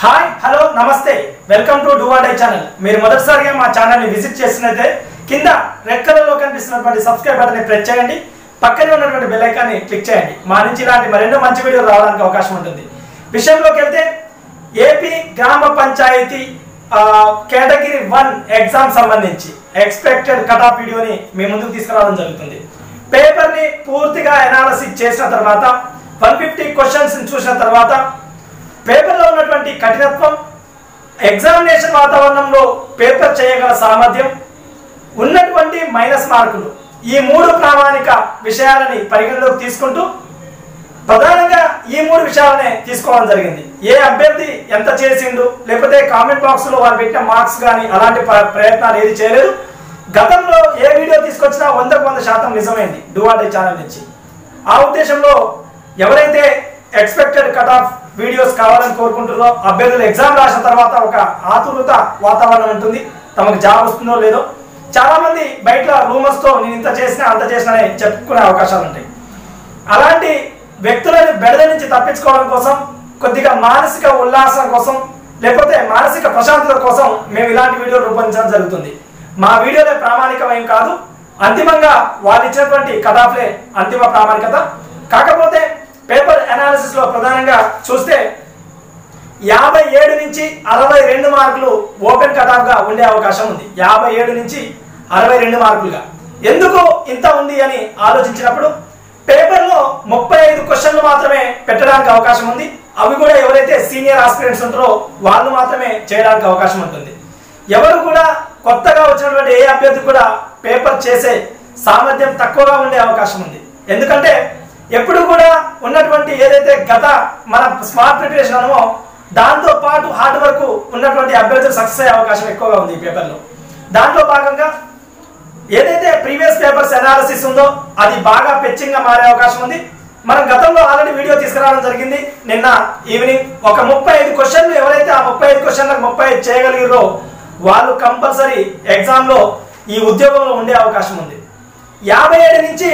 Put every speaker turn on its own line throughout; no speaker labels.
Hi hello నమస్తే welcome to do what I channel. మీరు మొదటిసారిగా మా ఛానల్ని విజిట్ చేసినట్లయితే కింద రెడ్ కలర్లో కనిపిస్తున్నటువంటి సబ్స్క్రైబ్ బటన్ని ప్రెస్ చేయండి. పక్కనే ఉన్నటువంటి బెల్ ఐకాన్ని క్లిక్ చేయండి. మా నుంచి ఇలాంటి మరెన్నో మంచి వీడియోలు రావడానికి అవకాశం ఉంటుంది. విషయంలోకి వెళ్తే ఏపీ గ్రామ పంచాయతీ కేటగిరీ 1 ఎగ్జామ్ సంబంధించి ఎక్స్పెక్టెడ్ కట్ ఆఫ్ వీడియోని మీ ముందుకు తీసుకురావడం జరుగుతుంది. పేపర్ని పూర్తిగా అనాలిసిస్ చేసిన తర్వాత 150 క్వశ్చన్స్ చూసిన తర్వాత పేపర్లో ఉన్నటువంటి కఠినత్వం, ఎగ్జామినేషన్ వాతావరణంలో పేపర్ చేయగల సామర్థ్యం, ఉన్నటువంటి మైనస్ మార్కులు, ఈ 3 ప్రామాణిక విషయాలని పరిగణలోకి తీసుకుంటూ ప్రధానంగా ఈ 3 విషయాలనే తీసుకోవడం జరిగింది. ఏ అభ్యర్థి ఎంత చేసిండు, లేకపోతే కామెంట్ బాక్స్లో వాళ్ళు పెట్టిన మార్క్స్ కానీ అలాంటి ప్రయత్నాలు ఏది చేయలేదు. గతంలో ఏ వీడియో తీసుకొచ్చినా 100% నిజమైంది డూ వాట్ ఐ ఛానల్ నుంచి. ఆ ఉద్దేశంలో ఎవరైతే ఎక్స్పెక్టెడ్ కట్ ఆఫ్ వీడియోస్ కావాలని కోరుకుంటున్నారో అభ్యర్థులు ఎగ్జామ్ రాసిన తర్వాత ఒక ఆతురత వాతావరణం ఉంటుంది, తమకు జాబ్ వస్తుందో లేదో. చాలా మంది బయట రూమర్స్తో నేను ఇంత చేసినా అంత చేసినా చెప్పుకునే అవకాశాలు ఉంటాయి. అలాంటి వ్యక్తులను బెడద నుంచి తప్పించుకోవడం కోసం, కొద్దిగా మానసిక ఉల్లాసం కోసం, లేకపోతే మానసిక ప్రశాంతత కోసం మేము ఇలాంటి వీడియోలు రూపొందించడం జరుగుతుంది. మా వీడియోలే ప్రామాణికమేం కాదు, అంతిమంగా వాళ్ళు ఇచ్చినటువంటి కట్ ఆఫ్లే అంతిమ ప్రామాణికత. కాకపోతే పేపర్ అనాలిసిస్ లో ప్రధానంగా చూస్తే 57 నుంచి 62 మార్కులు ఓపెన్ కట్ ఆఫ్ గా ఉండే అవకాశం ఉంది. 57 నుంచి 62 మార్కులుగా ఎందుకు ఇంత ఉంది అని ఆలోచించినప్పుడు పేపర్లో 35 క్వశ్చన్లు మాత్రమే పెట్టడానికి అవకాశం ఉంది. అవి కూడా ఎవరైతే సీనియర్ ఆస్పిరెంట్స్ ఉంటారో వాళ్ళు మాత్రమే చేయడానికి అవకాశం ఉంటుంది. ఎవరు కూడా కొత్తగా వచ్చినటువంటి ఏ అభ్యర్థి కూడా పేపర్ చేసే సామర్థ్యం తక్కువగా ఉండే అవకాశం ఉంది. ఎందుకంటే ఎప్పుడు కూడా ఉన్నటువంటి ఏదైతే గత మన స్మార్ట్ ప్రిపరేషన్ అనమో దాంతో పాటు హార్డ్ వర్క్ ఉన్నటువంటి అభ్యర్థులు సక్సెస్ అయ్యే అవకాశం ఎక్కువగా ఉంది ఈ పేపర్లో. దాంట్లో భాగంగా ఏదైతే ప్రీవియస్ పేపర్స్ అనాలిసిస్ ఉందో అది బాగా పెచ్చింగ్గా మారే అవకాశం ఉంది. మనం గతంలో ఆల్రెడీ వీడియో తీసుకురావడం జరిగింది. నిన్న ఈవినింగ్ ఒక 35 క్వశ్చన్లు ఎవరైతే ఆ 35 క్వశ్చన్లకు 35 చేయగలిగారో వాళ్ళు కంపల్సరీ ఎగ్జామ్లో ఈ ఉద్యోగంలో ఉండే అవకాశం ఉంది. 57 నుంచి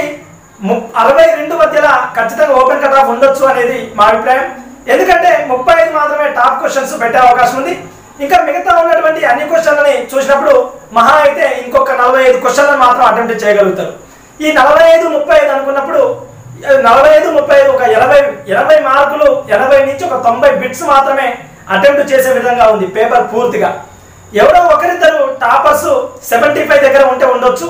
62 మధ్యలో ఖచ్చితంగా ఓపెన్ కట్ ఆఫ్ ఉండొచ్చు అనేది మా అభిప్రాయం. ఎందుకంటే 35 మాత్రమే టాప్ క్వశ్చన్స్ పెట్టే అవకాశం ఉంది. ఇంకా మిగతా ఉన్నటువంటి అన్ని క్వశ్చన్లని చూసినప్పుడు మహా అయితే ఇంకొక 45 క్వశ్చన్లను మాత్రం అటెంప్ట్ చేయగలుగుతారు. ఈ 45-35 అనుకున్నప్పుడు 45-35 ఒక 80 మార్కులు, 80 నుంచి ఒక 90 బిట్స్ మాత్రమే అటెంప్ట్ చేసే విధంగా ఉంది పేపర్ పూర్తిగా. ఎవరో ఒకరిద్దరు టాపర్స్ 75 దగ్గర ఉంటే ఉండొచ్చు,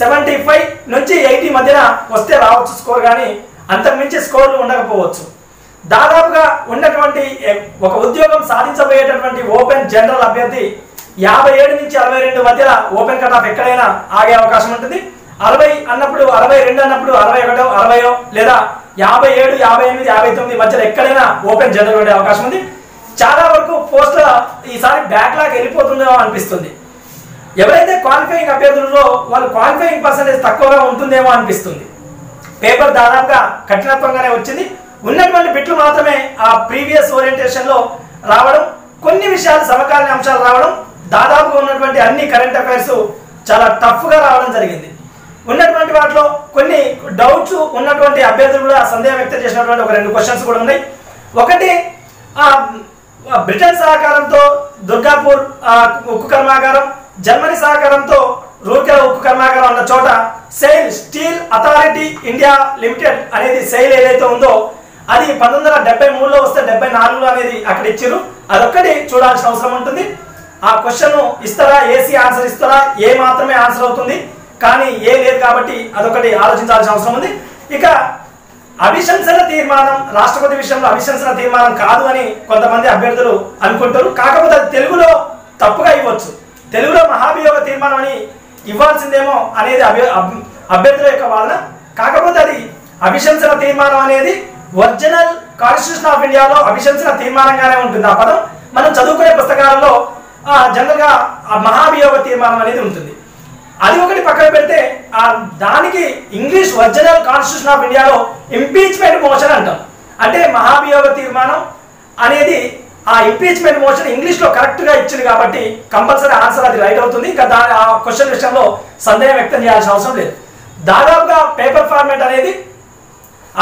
75 నుంచి 80 మధ్యన వస్తే రావచ్చు స్కోర్, కానీ అంతకుమించి స్కోర్లు ఉండకపోవచ్చు. దాదాపుగా ఉన్నటువంటి ఒక ఉద్యోగం సాధించబోయేటటువంటి ఓపెన్ జనరల్ అభ్యర్థి 57 నుంచి 62 మధ్యలో ఓపెన్ కట్ ఆఫ్ ఎక్కడైనా ఆగే అవకాశం ఉంటుంది. 60 అన్నప్పుడు, 62 అన్నప్పుడు 61, 60 లేదా 57, 58, 59 మధ్యలో ఎక్కడైనా ఓపెన్ జనరల్ ఉండే అవకాశం ఉంది. చాలా వరకు పోస్టుల ఈసారి బ్యాక్లాగ్ వెళ్ళిపోతుందో అనిపిస్తుంది. ఎవరైతే క్వాలిఫైయింగ్ అభ్యర్థులలో వాళ్ళు క్వాలిఫైయింగ్ పర్సెంటేజ్ తక్కువగా ఉంటుందేమో అనిపిస్తుంది. పేపర్ దాదాపుగా కఠినత్వంగానే వచ్చింది. ఉన్నటువంటి బిట్లు మాత్రమే ఆ ప్రీవియస్ ఓరియంటేషన్లో రావడం, కొన్ని విషయాలు సమకాలీన అంశాలు రావడం, దాదాపుగా ఉన్నటువంటి అన్ని కరెంట్ అఫైర్స్ చాలా టఫ్గా రావడం జరిగింది. ఉన్నటువంటి వాటిలో కొన్ని డౌట్స్ ఉన్నటువంటి అభ్యర్థులు కూడా సందేహం వ్యక్తం చేసినటువంటి ఒక 2 క్వశ్చన్స్ కూడా ఉన్నాయి. ఒకటి, బ్రిటన్ సహకారంతో దుర్గాపూర్ ఉక్కు కర్మాగారం, జర్మనీ సహకారంతో రూర్కెలా ఉక్కు కర్మాగారం అన్న చోట SAIL steel authority India limited అనేది సెయిల్ ఏదైతే ఉందో అది 1973లో వస్తే 74లో అనేది అక్కడ ఇచ్చారు. అదొక్కటి చూడాల్సిన అవసరం ఉంటుంది. ఆ క్వశ్చన్ ఇస్తారా, ఏసీ ఆన్సర్ ఇస్తారా, ఏ మాత్రమే ఆన్సర్ అవుతుంది, కానీ ఏ లేదు కాబట్టి అదొకటి ఆలోచించాల్సిన అవసరం ఉంది. ఇక అభిశంసన తీర్మానం, రాష్ట్రపతి విషయంలో అభిశంసన తీర్మానం కాదు అని కొంతమంది అభ్యర్థులు అనుకుంటారు. కాకపోతే అది తెలుగులో తప్పుగా ఇవ్వచ్చు, తెలుగులో మహాభియోగ తీర్మానం అని ఇవ్వాల్సిందేమో అనేది అభ్యర్థుల యొక్క వాదన. కాకపోతే అది అభిశంసన తీర్మానం అనేది ఒరిజినల్ కాన్స్టిట్యూషన్ ఆఫ్ ఇండియాలో అభిశంసన తీర్మానంగానే ఉంటుంది. ఆ పదం మనం చదువుకునే పుస్తకాలలో జనరల్గా మహాభియోగ తీర్మానం అనేది ఉంటుంది. అది ఒకటి పక్కన పెడితే దానికి ఇంగ్లీష్ ఒరిజినల్ కాన్స్టిట్యూషన్ ఆఫ్ ఇండియాలో ఇంపీచ్మెంట్ మోషన్ అంటాం. అంటే మహాభియోగ తీర్మానం అనేది ఆ ఇంపీచ్మెంట్ మోషన్ ఇంగ్లీష్లో కరెక్ట్గా ఇచ్చింది కాబట్టి కంపల్సరీ ఆన్సర్ అది రైట్ అవుతుంది. ఇంకా ఆ క్వశ్చన్ విషయంలో సందేహం వ్యక్తం చేయాల్సిన అవసరం లేదు. దాదాపుగా పేపర్ ఫార్మేట్ అనేది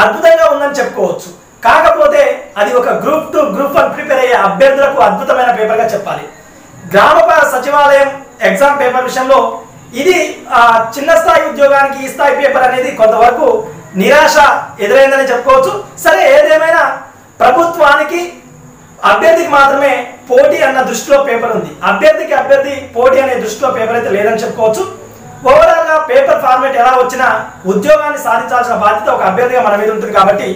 అద్భుతంగా ఉందని చెప్పుకోవచ్చు. కాకపోతే అది ఒక గ్రూప్ 2 గ్రూప్ 1 ప్రిపేర్ అయ్యే అభ్యర్థులకు అద్భుతమైన పేపర్గా చెప్పాలి. గ్రామ సచివాలయం ఎగ్జామ్ పేపర్ విషయంలో ఇది చిన్న స్థాయి ఉద్యోగానికి ఈ స్థాయి పేపర్ అనేది కొంతవరకు నిరాశ ఎదురైందని చెప్పుకోవచ్చు. సరే, ఏదేమైనా ప్రభుత్వానికి అభ్యర్థికి మాత్రమే పోటీ అన్న దృష్టిలో పేపర్ ఉంది. అభ్యర్థి పోటీ అనే దృష్టిలో పేపర్ అయితే లేదని చెప్పుకోవచ్చు. ఓవరాల్ గా పేపర్ ఫార్మేట్ ఎలా వచ్చినా ఉద్యోగాన్ని సాధించాల్సిన బాధ్యత ఒక అభ్యర్థిగా మన మీద ఉంటుంది కాబట్టి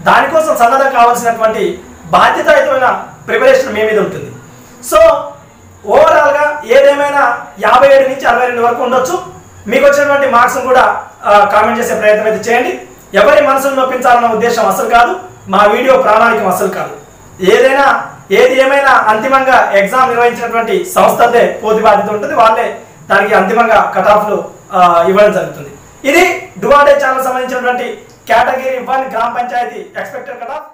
దానికోసం సన్నద్ధం కావాల్సినటువంటి బాధ్యతాయుతమైన ప్రిపరేషన్ మీ మీద ఉంటుంది. సో ఓవరాల్ గా ఏదేమైనా 57 నుంచి 62 వరకు ఉండొచ్చు. మీకు వచ్చినటువంటి మార్క్స్ కూడా కామెంట్ చేసే ప్రయత్నం అయితే చేయండి. ఎవరి మనసును నొప్పించాలన్న ఉద్దేశం అసలు కాదు, మా వీడియో ప్రామాణికం అసలు కాదు. ఏది ఏమైనా అంతిమంగా ఎగ్జామ్ నిర్వహించినటువంటి సంస్థలదే పూర్తి బాధ్యత ఉంటుంది. వాళ్ళే దానికి అంతిమంగా కట్ ఆఫ్లు ఇవ్వడం జరుగుతుంది. ఇది డు ఆర్ డై ఛానల్ సంబంధించినటువంటి కేటగిరీ 1 గ్రామ పంచాయతీ ఎక్స్పెక్టెడ్ కట్ ఆఫ్.